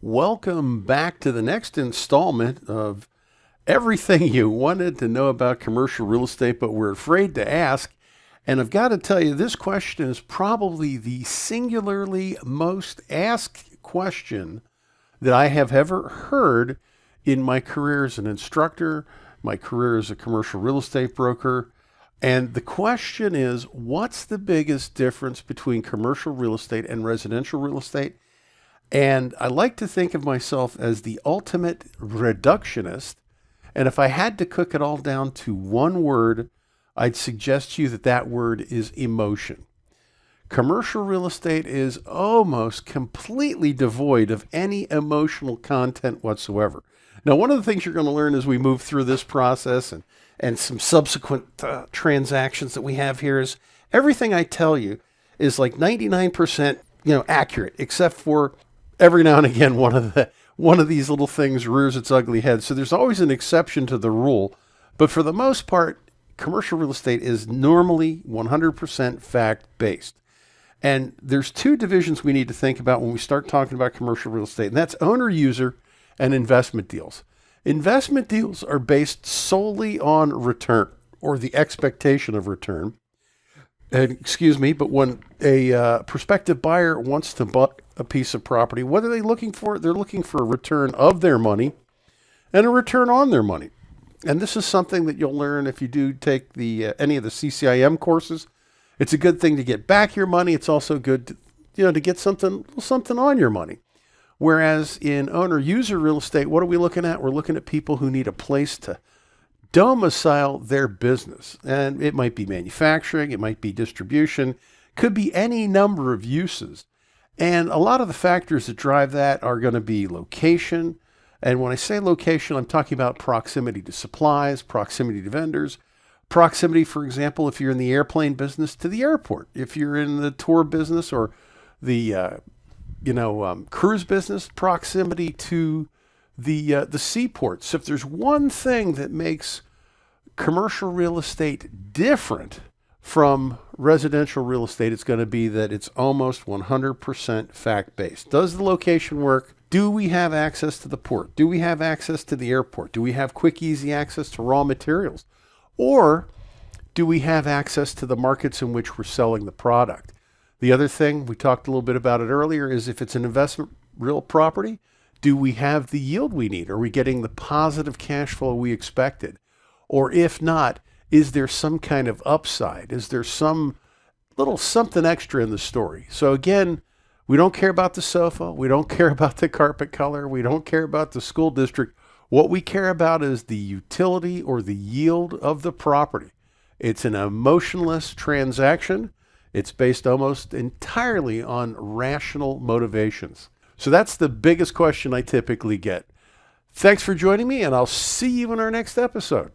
Welcome back to the next installment of everything you wanted to know about commercial real estate, but were afraid to ask. And I've got to tell you, this question is probably the singularly most asked question that I have ever heard in my career as an instructor, my career as a commercial real estate broker. And the question is, what's the biggest difference between commercial real estate and residential real estate? And I like to think of myself as the ultimate reductionist. And if I had to cook it all down to one word, I'd suggest to you that that word is emotion. Commercial real estate is almost completely devoid of any emotional content whatsoever. Now, one of the things you're going to learn as we move through this process and some subsequent transactions that we have here is everything I tell you is like 99% accurate, except for every now and again one of these little things rears its ugly head. So there's always an exception to the rule, but for the most part, commercial real estate is normally 100% fact-based. And there's two divisions we need to think about when we start talking about commercial real estate, and that's owner-user and investment deals. Investment deals are based solely on return or the expectation of return. And but when a prospective buyer wants to buy a piece of property, what are they looking for? They're looking for a return of their money and a return on their money. And this is something that you'll learn if you do take any of the CCIM courses. It's a good thing to get back your money. It's also good to get something on your money. Whereas in owner-user real estate, what are we looking at? We're looking at people who need a place to domicile their business. And it might be manufacturing, it might be distribution, could be any number of uses. And a lot of the factors that drive that are going to be location. And when I say location, I'm talking about proximity to supplies, proximity to vendors, proximity, for example, if you're in the airplane business, to the airport. If you're in the tour business or the cruise business, proximity to the seaports. So if there's one thing that makes commercial real estate different from residential real estate, it's going to be that it's almost 100% fact-based. Does the location work? Do we have access to the port? Do we have access to the airport? Do we have quick, easy access to raw materials? Or do we have access to the markets in which we're selling the product? The other thing, we talked a little bit about it earlier, is if it's an investment real property, do we have the yield we need? Are we getting the positive cash flow we expected? Or if not, is there some kind of upside? Is there some little something extra in the story? So again, we don't care about the sofa. We don't care about the carpet color. We don't care about the school district. What we care about is the utility or the yield of the property. It's an emotionless transaction. It's based almost entirely on rational motivations. So that's the biggest question I typically get. Thanks for joining me, and I'll see you in our next episode.